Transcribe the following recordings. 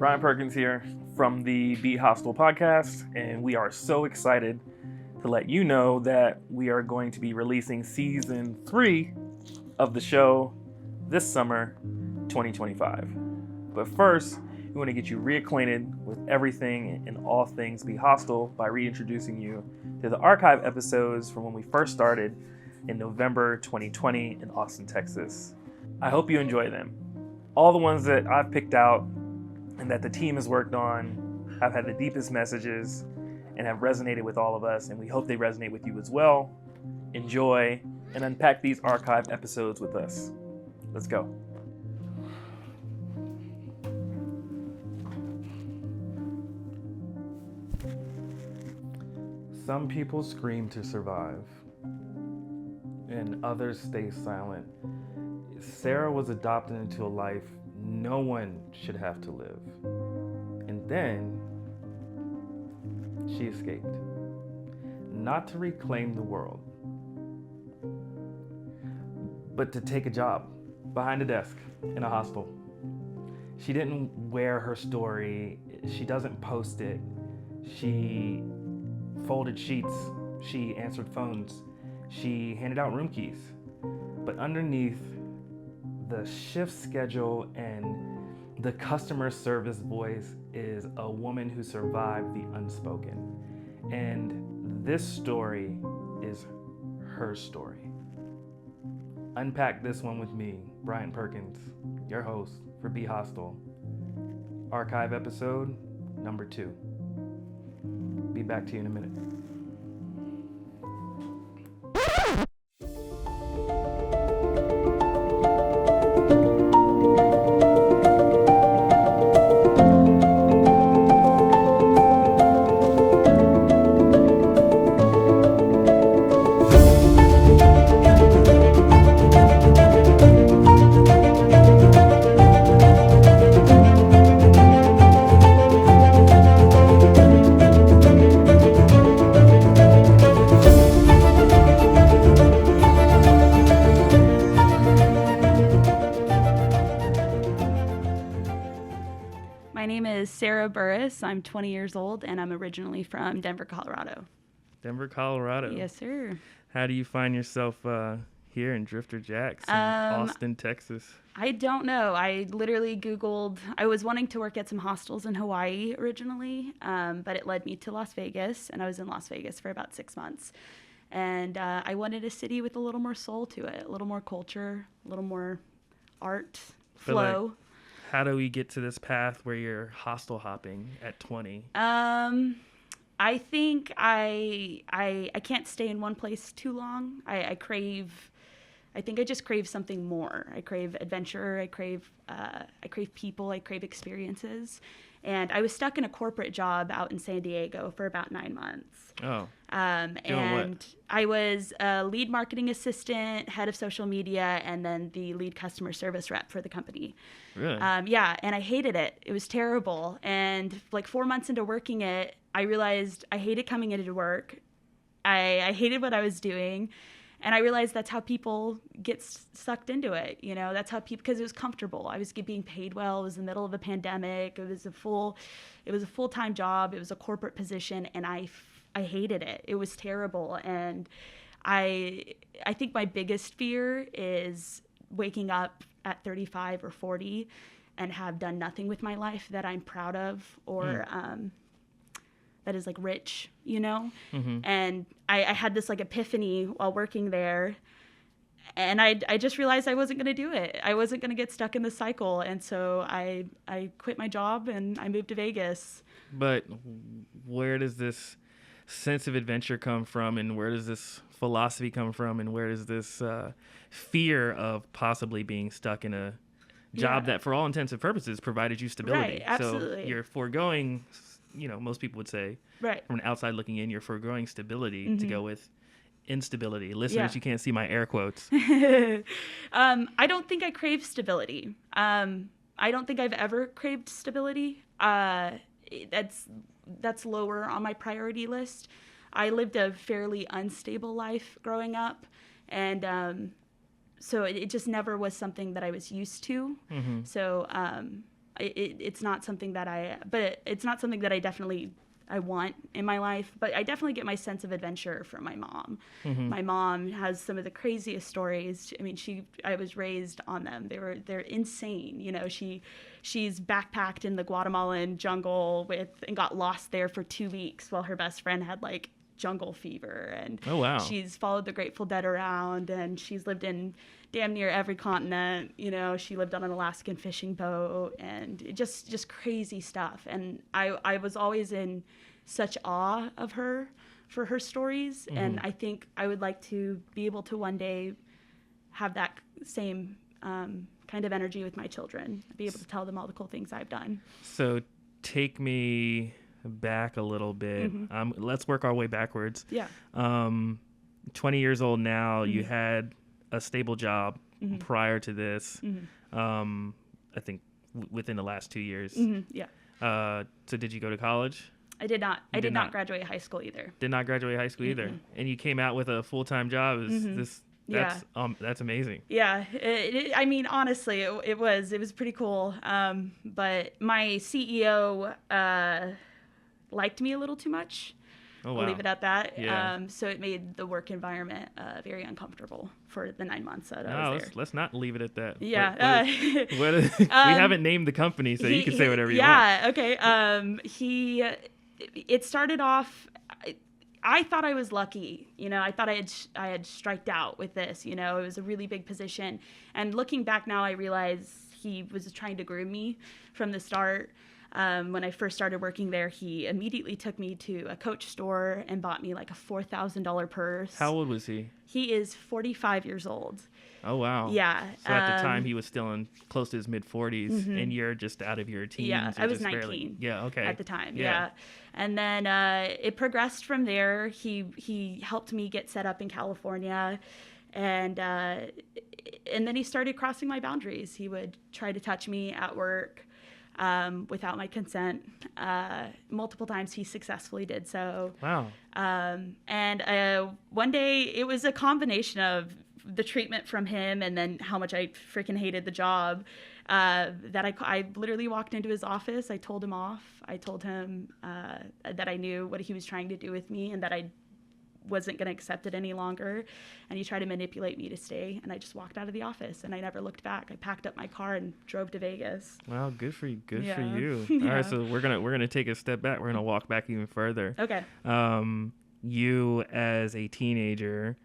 Bryant Perkins here from the BHostel podcast, and we are so excited to let you know that we are going to be releasing season 3 of the show this summer, 2025. But first, we want to get you reacquainted with everything and all things BHostel by reintroducing you to the archive episodes from when we first started in November 2020 in Austin, Texas. I hope you enjoy them. All the ones that I've picked out and that the team has worked on have had the deepest messages and have resonated with all of us, and we hope they resonate with you as well. Enjoy and unpack these archive episodes with us. Let's go. Some people scream to survive, and others stay silent. Sarah was adopted into a life no one should have to live. And then she escaped. Not to reclaim the world, but to take a job behind a desk in a hostel. She didn't wear her story. She doesn't post it. She folded sheets. She answered phones. She handed out room keys. But underneath the shift schedule and the customer service voice is a woman who survived the unspoken. And this story is her story. Unpack this one with me, Bryant Perkins, your host for BHostel. Archive episode number 2. Be back to you in a minute. Sarah Burris. I'm 20 years old, and I'm originally from Denver, Colorado. Denver, Colorado. Yes, sir. How do you find yourself here in Drifter Jacks in Austin, Texas? I don't know. I literally Googled. I was wanting to work at some hostels in Hawaii originally, but it led me to Las Vegas, and I was in Las Vegas for about 6 months. And I wanted a city with a little more soul to it, a little more culture, a little more art, flow. How do we get to this path where you're hostel hopping at 20? I think I can't stay in one place too long. I think I just crave something more. I crave adventure. I crave people. I crave experiences. And I was stuck in a corporate job out in San Diego for about 9 months. Oh. And what? I was a lead marketing assistant, head of social media, and then the lead customer service rep for the company. Really? Yeah, and I hated it. It was terrible. And like 4 months into working it, I realized I hated coming into work. I hated what I was doing. And I realized that's how people get sucked into it. You know, that's how people, because it was comfortable. I was being paid well. It was the middle of a pandemic. It was a full-time job. It was a corporate position, and I hated it. It was terrible. And I think my biggest fear is waking up at 35 or 40 and have done nothing with my life that I'm proud of or that is like rich, you know? Mm-hmm. And I had this like epiphany while working there, and I just realized I wasn't going to do it. I wasn't going to get stuck in the cycle. And so I quit my job and I moved to Vegas. But where does this sense of adventure come from, and where does this philosophy come from, and where does this fear of possibly being stuck in a job that for all intents and purposes provided you stability? Right, absolutely. So you're foregoing, most people would say, right, from an outside looking in, you're foregoing stability to go with instability. Listeners, you can't see my air quotes. I don't think I crave stability. I don't think I've ever craved stability. That's lower on my priority list. I lived a fairly unstable life growing up, and so it just never was something that I was used to. Mm-hmm. So it's not something that I definitely I want in my life, but I definitely get my sense of adventure from my mom. Mm-hmm. My mom has some of the craziest stories. I mean, I was raised on them. They're insane. You know, she's backpacked in the Guatemalan jungle and got lost there for 2 weeks while her best friend had like jungle fever. And oh wow, she's followed the Grateful Dead around, and she's lived in damn near every continent. You know, she lived on an Alaskan fishing boat, and just crazy stuff. And I was always in such awe of her for her stories. Mm-hmm. And I think I would like to be able to one day have that same kind of energy with my children, be able to tell them all the cool things I've done. So take me back a little bit. Mm-hmm. Let's work our way backwards. Yeah. 20 years old now. Mm-hmm. You had a stable job mm-hmm. prior to this. Mm-hmm. I think within the last 2 years. Mm-hmm. Yeah. So did you go to college? I did not. I did not not graduate high school either. Did not graduate high school either. And you came out with a full-time job. That's amazing. Yeah. I mean, honestly, it was pretty cool. But my CEO liked me a little too much. Oh, wow. I'll leave it at that. Yeah. So it made the work environment very uncomfortable for the 9 months that I was there. Let's not leave it at that. Yeah. We haven't named the company, so you can say whatever you want. Yeah. Okay. It started off. I thought I was lucky. You know, I thought I had striked out with this. You know, it was a really big position. And looking back now, I realize he was trying to groom me from the start. When I first started working there, he immediately took me to a Coach store and bought me like a $4,000 purse. How old was he? He is 45 years old. Oh, wow. Yeah. So at the time, he was still in close to his mid-40s, mm-hmm. and you're just out of your teens. Yeah, I was just 19. Barely, yeah, okay. At the time, yeah. And then it progressed from there. He helped me get set up in California, and then he started crossing my boundaries. He would try to touch me at work without my consent. Multiple times he successfully did so. Wow. And one day it was a combination of the treatment from him and then how much I freaking hated the job, that I literally walked into his office. I told him off. I told him that I knew what he was trying to do with me and that I wasn't going to accept it any longer. And he tried to manipulate me to stay. And I just walked out of the office and I never looked back. I packed up my car and drove to Vegas. Wow, good for you. Good Yeah. for you. Yeah. All right, so we're gonna take a step back. We're gonna walk back even further. Okay. You as a teenager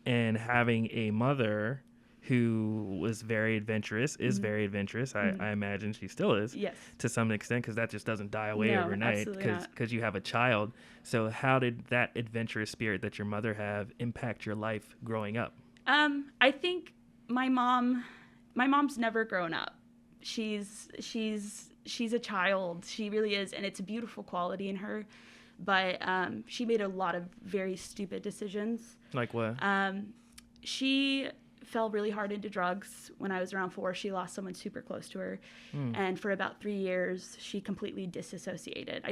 and having a mother who was very adventurous, is Mm-hmm. very adventurous. Mm-hmm. I imagine she still is. Yes. To some extent, because that just doesn't die away No, overnight absolutely not. because you have a child. So how did that adventurous spirit that your mother have impact your life growing up? I think my mom's never grown up. She's a child. She really is. And it's a beautiful quality in her. But she made a lot of very stupid decisions. Like what? She fell really hard into drugs when I was around 4. She lost someone super close to her. And for about 3 years, she completely disassociated.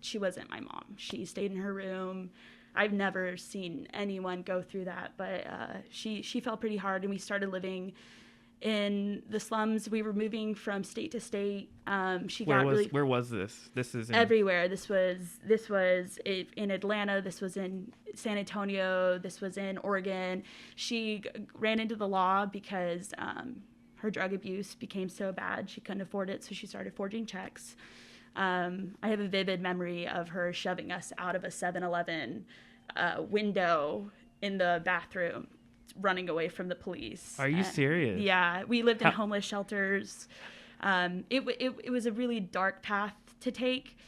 She wasn't my mom. She stayed in her room. I've never seen anyone go through that, but she fell pretty hard, and we started living in the slums. We were moving from state to state. Where was this? This is everywhere. This was in Atlanta. This was in San Antonio. This was in Oregon. She ran into the law because her drug abuse became so bad she couldn't afford it, so she started forging checks. I have a vivid memory of her shoving us out of a 7-Eleven window in the bathroom, running away from the police. Are you serious? Yeah, we lived in homeless shelters. It was a really dark path to take.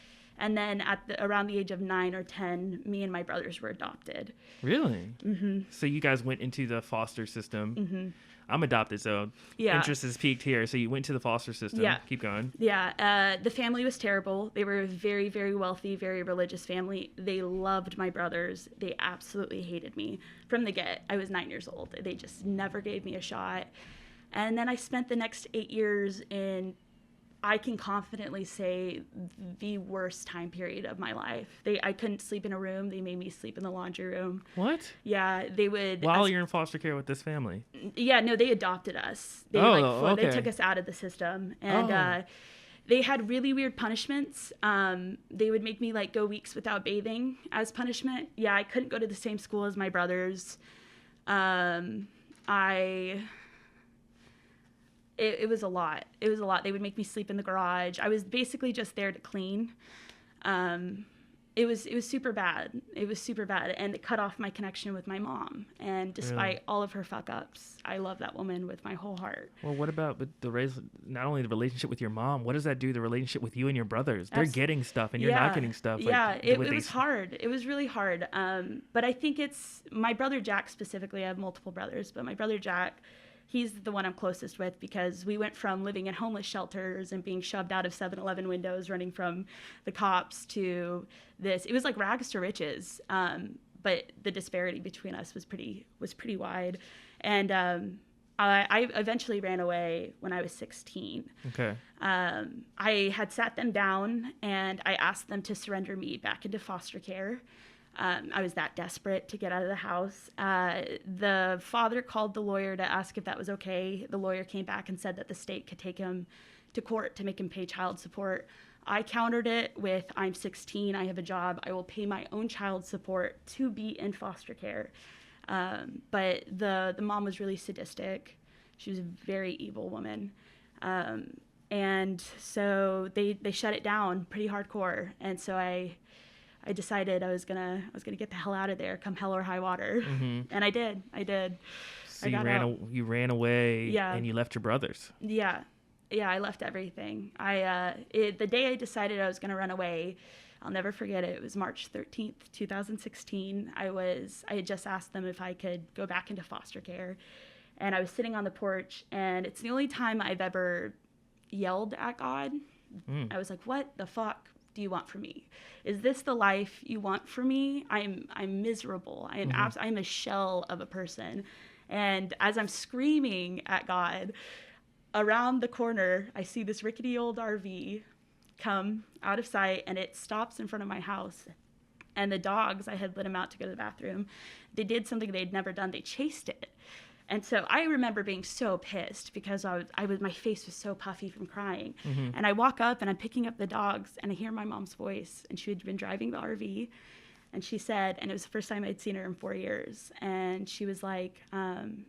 And then around the age of 9 or 10, me and my brothers were adopted. Really? Mm-hmm. So you guys went into the foster system. Mm-hmm. I'm adopted, so interest is peaked here. So you went to the foster system. Yeah. Keep going. Yeah. The family was terrible. They were a very, very wealthy, very religious family. They loved my brothers. They absolutely hated me from the get. I was 9 years old. They just never gave me a shot. And then I spent the next 8 years in, I can confidently say, the worst time period of my life. I couldn't sleep in a room. They made me sleep in the laundry room. What? Yeah, they would. While you're in foster care with this family? Yeah, no, they adopted us. They okay. They took us out of the system. And They had really weird punishments. They would make me like go weeks without bathing as punishment. Yeah, I couldn't go to the same school as my brothers. It was a lot. It was a lot. They would make me sleep in the garage. I was basically just there to clean. It was super bad. It was super bad, and it cut off my connection with my mom. And despite all of her fuck ups, I love that woman with my whole heart. Well, what about not only the relationship with your mom? What does that do to the relationship with you and your brothers? They're getting stuff, and you're not getting stuff. It was hard. It was really hard. But I think it's my brother Jack specifically. I have multiple brothers, but my brother Jack, he's the one I'm closest with, because we went from living in homeless shelters and being shoved out of 7-Eleven windows, running from the cops, to this. It was like rags to riches. But the disparity between us was pretty wide. And I eventually ran away when I was 16. Okay. I had sat them down and I asked them to surrender me back into foster care. I was that desperate to get out of the house. The father called the lawyer to ask if that was okay. The lawyer came back and said that the state could take him to court to make him pay child support. I countered it with, I'm 16, I have a job, I will pay my own child support to be in foster care. But the mom was really sadistic. She was a very evil woman. And so they shut it down pretty hardcore. And so I decided I was gonna get the hell out of there, come hell or high water. Mm-hmm. And I did. So you ran away, and you left your brothers. Yeah, I left everything. The day I decided I was gonna run away, I'll never forget it. It was March 13th, 2016. I had just asked them if I could go back into foster care, and I was sitting on the porch, and it's the only time I've ever yelled at God. I was like, "What the fuck do you want from me? Is this the life you want for me? I'm miserable. I'm a shell of a person." And as I'm screaming at God, around the corner, I see this rickety old RV come out of sight, and it stops in front of my house. And the dogs, I had let them out to go to the bathroom. They did something they'd never done. They chased it. And so I remember being so pissed because my face was so puffy from crying. Mm-hmm. And I walk up and I'm picking up the dogs and I hear my mom's voice, and she had been driving the RV, and she said, and it was the first time I'd seen her in 4 years. And she was like,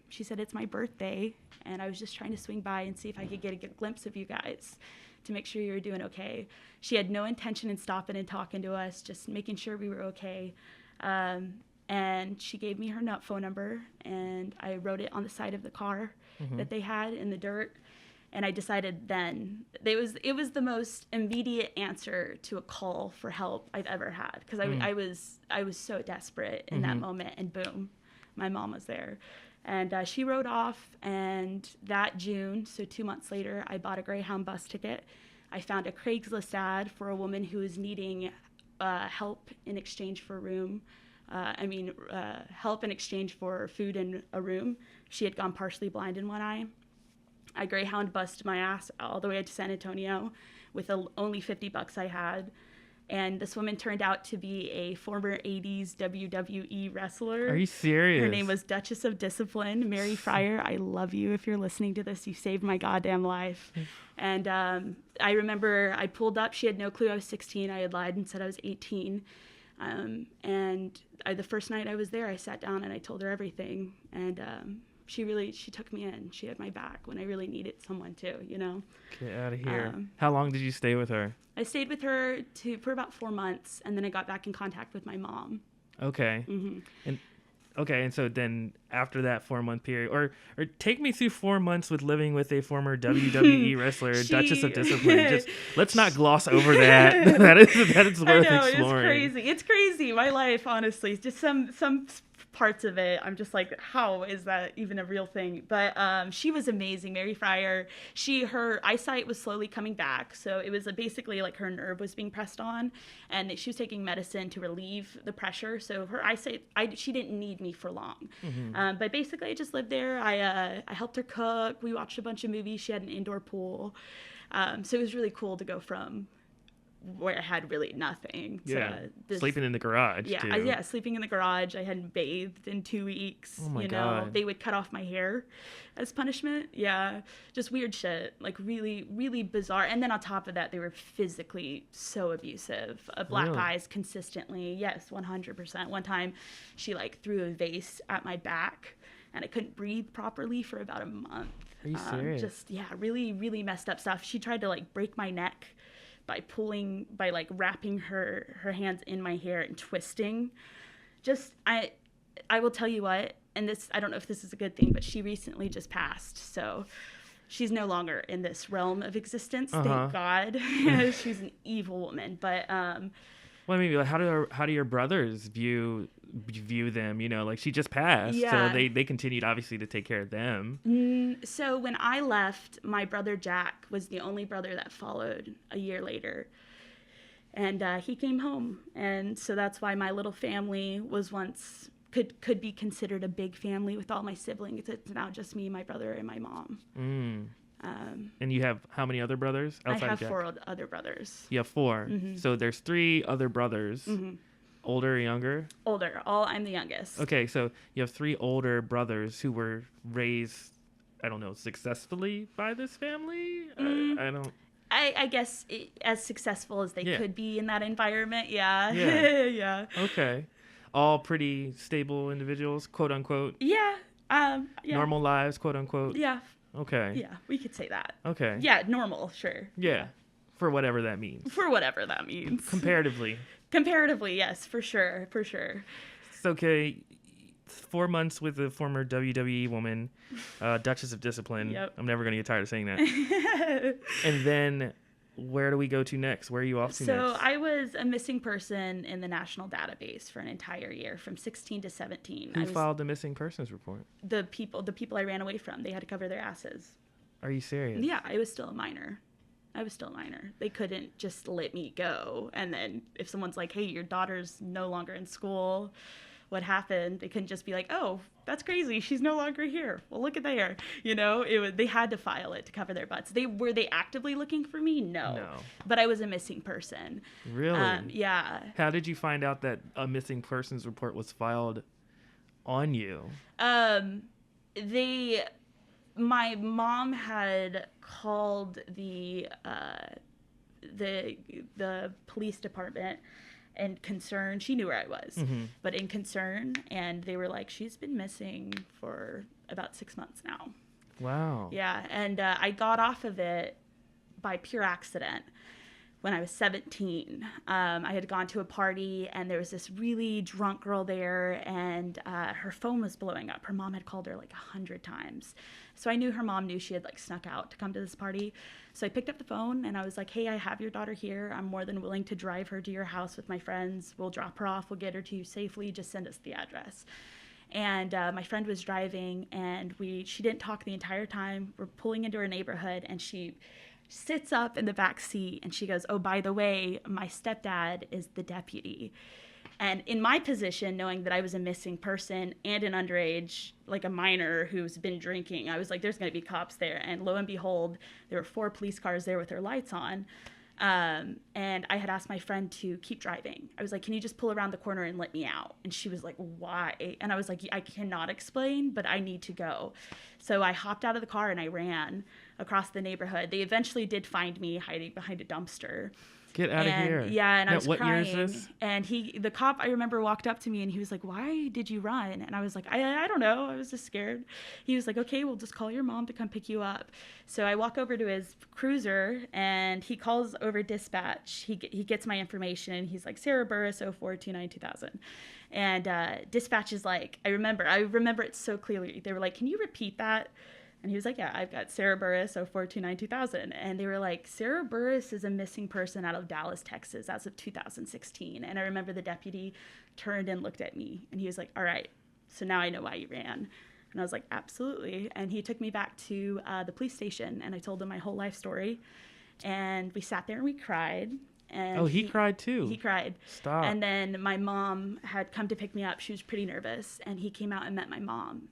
she said, "It's my birthday, and I was just trying to swing by and see if I could get a good glimpse of you guys to make sure you were doing okay." She had no intention in stopping and talking to us, just making sure we were okay. And she gave me her phone number, and I wrote it on the side of the car that they had in the dirt. And I decided then, it was the most immediate answer to a call for help I've ever had, because I was so desperate in that moment, and boom, my mom was there. And she rode off, and that June, so 2 months later, I bought a Greyhound bus ticket. I found a Craigslist ad for a woman who was needing help in exchange for a room. Help in exchange for food and a room. She had gone partially blind in one eye. I Greyhound bussed my ass all the way to San Antonio with only $50 I had. And this woman turned out to be a former 80s WWE wrestler. Are you serious? Her name was Duchess of Discipline, Mary Fryer. I love you. If you're listening to this, you saved my goddamn life. And I remember I pulled up. She had no clue I was 16. I had lied and said I was 18. The first night I was there, I sat down and I told her everything. And she took me in. She had my back when I really needed someone to, you know. Get out of here. How long did you stay with her? I stayed with her for about 4 months, and then I got back in contact with my mom. Okay. Mm-hmm. And so then after that 4-month period, or take me through 4 months with living with a former WWE wrestler, Duchess of Discipline. Just let's not gloss over that. that is worth exploring. It's crazy. My life, honestly, just some parts of it, I'm just like, how is that even a real thing? But she was amazing, Mary Fryer. Her eyesight was slowly coming back, so it was basically like her nerve was being pressed on, and she was taking medicine to relieve the pressure. So her eyesight, she didn't need me for long. Mm-hmm. But basically, I just lived there. I helped her cook. We watched a bunch of movies. She had an indoor pool, so it was really cool to go from where I had really nothing. Yeah. Sleeping in the garage, yeah, too. Sleeping in the garage. I hadn't bathed in 2 weeks. Oh, my God. They would cut off my hair as punishment. Yeah, just weird shit. Like, really, really bizarre. And then on top of that, they were physically so abusive. Black Really? eyes consistently. Yes, 100%. One time, she, like, threw a vase at my back, and I couldn't breathe properly for about a month. Are you serious? Just, yeah, really, really messed up stuff. She tried to, like, break my neck by like wrapping her hands in my hair and twisting. Just, I will tell you what, and this, I don't know if this is a good thing, but she recently just passed. So she's no longer in this realm of existence. Thank God. She's an evil woman. But, well, I mean, like, how do your brothers view them? You know, like, she just passed, yeah. So they continued obviously to take care of them. So when I left, my brother Jack was the only brother that followed a year later, and he came home, and so that's why my little family was once could be considered a big family with all my siblings. It's now just me, my brother, and my mom. And you have how many other brothers outside I have of Jack? 4 other brothers. You have 4. Mm-hmm. So there's 3 other brothers. Mm-hmm. Older or younger? Older. I'm the youngest. Okay, so you have 3 older brothers who were raised, I don't know, successfully by this family? I don't... I guess as successful as they could be in that environment. Yeah. Yeah. Yeah. Okay. All pretty stable individuals, quote unquote? Yeah. Yeah. Normal lives, quote unquote? Yeah. Okay. Yeah, we could say that. Okay. Yeah, normal, sure. Yeah. For whatever that means. For whatever that means. Comparatively. Comparatively, yes, for sure. It's okay. 4 months with a former WWE woman, Duchess of Discipline. Yep. I'm never going to get tired of saying that. And then where do we go to next? Where are you off to next? So I was a missing person in the national database for an entire year, from 16 to 17. Who filed the missing persons report? The people I ran away from. They had to cover their asses. Are you serious? Yeah, I was still a minor. They couldn't just let me go. And then if someone's like, hey, your daughter's no longer in school, what happened? They couldn't just be like, oh, that's crazy. She's no longer here. Well, look at there. They had to file it to cover their butts. Were they actively looking for me? No. But I was a missing person. Really? Yeah. How did you find out that a missing persons report was filed on you? My mom had called the police department and concern. She knew where I was, but in concern, and they were like, she's been missing for about 6 months now. Wow. Yeah, and I got off of it by pure accident when I was 17. I had gone to a party, and there was this really drunk girl there, and her phone was blowing up. Her mom had called her like 100 times. So I knew her mom knew she had like snuck out to come to this party. So I picked up the phone, and I was like, hey, I have your daughter here. I'm more than willing to drive her to your house with my friends. We'll drop her off. We'll get her to you safely. Just send us the address. And my friend was driving, and she didn't talk the entire time. We're pulling into her neighborhood, and she sits up in the back seat, and she goes, oh, by the way, my stepdad is the deputy. And in my position, knowing that I was a missing person and an underage, like a minor who's been drinking, I was like, there's going to be cops there. And lo and behold, there were 4 police cars there with their lights on. And I had asked my friend to keep driving. I was like, can you just pull around the corner and let me out? And she was like, why? And I was like, I cannot explain, but I need to go. So I hopped out of the car and I ran across the neighborhood. They eventually did find me hiding behind a dumpster. Get out of here. Yeah, and I was what crying. Year is this? And the cop, I remember, walked up to me and he was like, why did you run? And I was like, I don't know. I was just scared. He was like, okay, we'll just call your mom to come pick you up. So I walk over to his cruiser and he calls over dispatch. He gets my information and he's like, Sarah Burris, 0429-2000. And dispatch is like, I remember it so clearly. They were like, can you repeat that? And he was like, yeah, I've got Sarah Burris, 0429-2000. And they were like, Sarah Burris is a missing person out of Dallas, Texas, as of 2016. And I remember the deputy turned and looked at me. And he was like, all right, so now I know why you ran. And I was like, absolutely. And he took me back to the police station. And I told him my whole life story. And we sat there and we cried. And he cried too? He cried. Stop. And then my mom had come to pick me up. She was pretty nervous. And he came out and met my mom.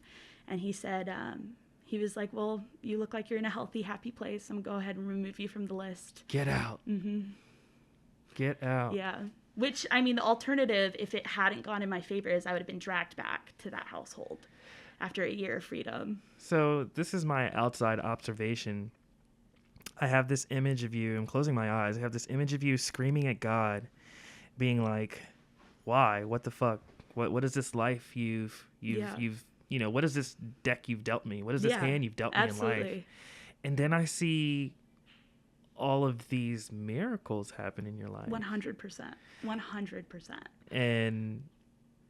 And he said... he was like, well, you look like you're in a healthy, happy place. I'm going to go ahead and remove you from the list. Get out. Mm-hmm. Get out. Yeah. Which, I mean, the alternative, if it hadn't gone in my favor, is I would have been dragged back to that household after a year of freedom. So this is my outside observation. I have this image of you. I'm closing my eyes. I have this image of you screaming at God, being like, "Why? What the fuck? What is this life you've what is this deck you've dealt me? What is this hand you've dealt me in life?" And then I see all of these miracles happen in your life. 100%. 100%. And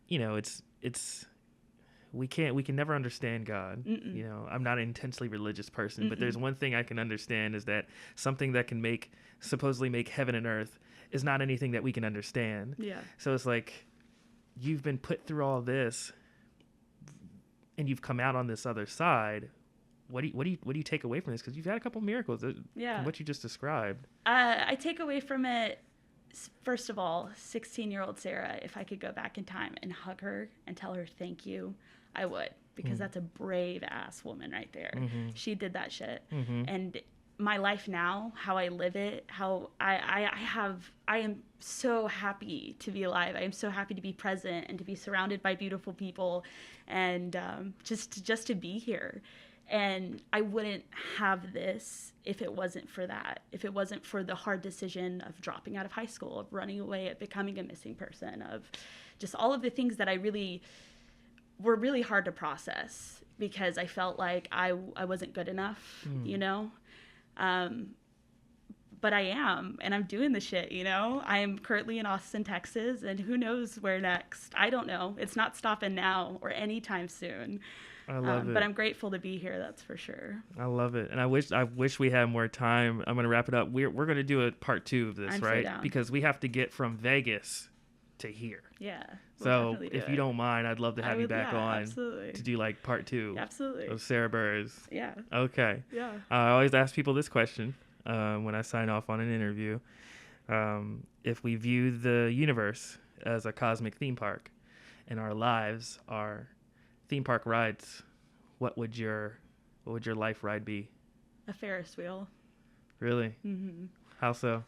it's we can never understand God. Mm-mm. I'm not an intensely religious person, but there's one thing I can understand is that something that can supposedly make heaven and earth is not anything that we can understand. Yeah. So it's like you've been put through all this and you've come out on this other side. What do you take away from this? Because you've had a couple miracles from what you just described. I take away from it, first of all, 16-year-old Sarah, if I could go back in time and hug her and tell her thank you, I would. Because that's a brave ass woman right there. Mm-hmm. She did that shit. Mm-hmm. And my life now, how I live it, how I am so happy to be alive. I am so happy to be present and to be surrounded by beautiful people, and just to be here. And I wouldn't have this if it wasn't for that. If it wasn't for the hard decision of dropping out of high school, of running away, of becoming a missing person, of just all of the things that were really hard to process because I felt like I wasn't good enough, But I am, and I'm doing the shit, I am currently in Austin, Texas, and who knows where next. I don't know. It's not stopping now or anytime soon. I love it. But I'm grateful to be here, that's for sure. I love it. And I wish we had more time. I'm going to wrap it up. We're going to do a part 2 of this, right? So down. Because we have to get from Vegas to here. Yeah. So if you don't mind, I'd love to have you back on absolutely. to do like part 2 absolutely. Of Sarah Burris. Yeah. Okay. Yeah. I always ask people this question when I sign off on an interview. If we view the universe as a cosmic theme park and our lives are theme park rides, what would your life ride be? A Ferris wheel. Really? Mm-hmm. How so?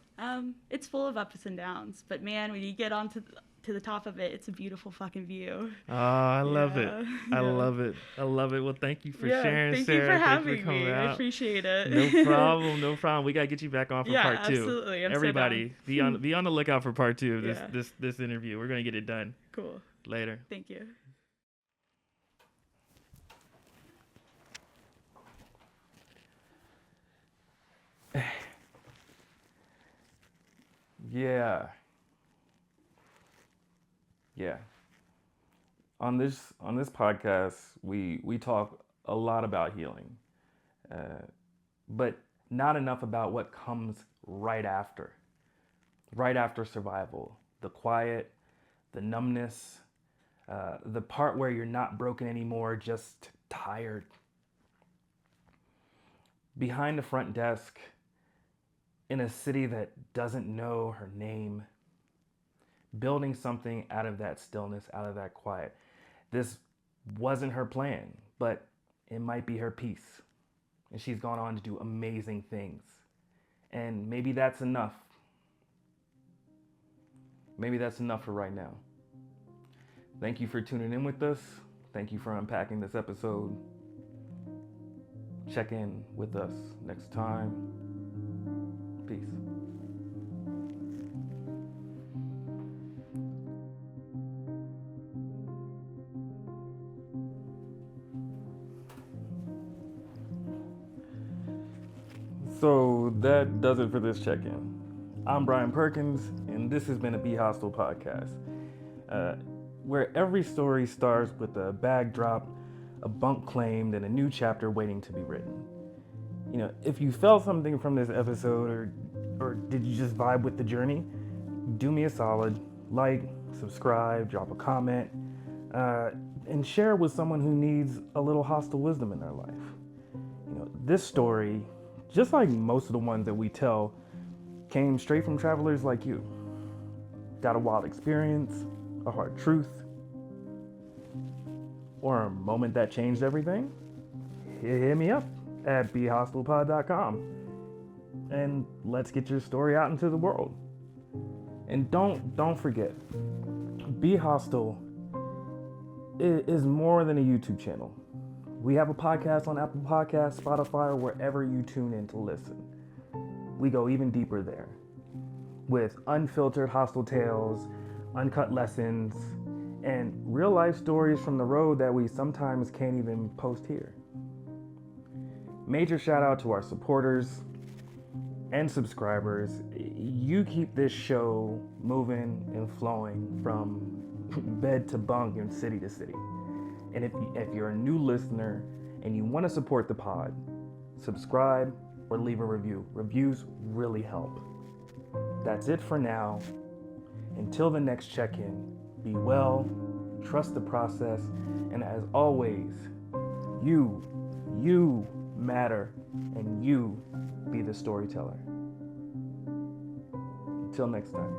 It's full of ups and downs, but man, when you get onto to the top of it, it's a beautiful fucking view. Oh, I love it. I love it. Well, thank you for sharing, thank Sarah. Thank you for having me. Out. I appreciate it. No problem. We gotta get you back on for part 2. Absolutely. Everybody, be on the lookout for part 2 of this interview. We're gonna get it done. Cool. Later. Thank you. Yeah. On this podcast, we talk a lot about healing, but not enough about what comes right after survival. The quiet, the numbness, the part where you're not broken anymore, just tired. Behind the front desk, in a city that doesn't know her name, building something out of that stillness, out of that quiet. This wasn't her plan, but it might be her piece. And she's gone on to do amazing things. And maybe that's enough. Maybe that's enough for right now. Thank you for tuning in with us. Thank you for unpacking this episode. Check in with us next time. Peace. So that does it for this check-in. I'm Bryant Perkins, and this has been a BHostel podcast, where every story starts with a bag drop, a bunk claimed, and a new chapter waiting to be written. If you felt something from this episode, or did you just vibe with the journey, do me a solid, like, subscribe, drop a comment, and share with someone who needs a little hostel wisdom in their life. This story, just like most of the ones that we tell, came straight from travelers like you. Got a wild experience, a hard truth, or a moment that changed everything? Hit me up at BHostelPod.com and let's get your story out into the world. And don't forget, BHostel is more than a YouTube channel. We have a podcast on Apple Podcasts, Spotify, or wherever you tune in to listen. We go even deeper there with unfiltered hostel tales, uncut lessons, and real life stories from the road that we sometimes can't even post here. Major shout out to our supporters and subscribers. You keep this show moving and flowing from bed to bunk and city to city. And if you're a new listener and you want to support the pod, subscribe or leave a review. Reviews really help. That's it for now. Until the next check-in, be well, trust the process, and as always, you matter, and you be the storyteller. Until next time.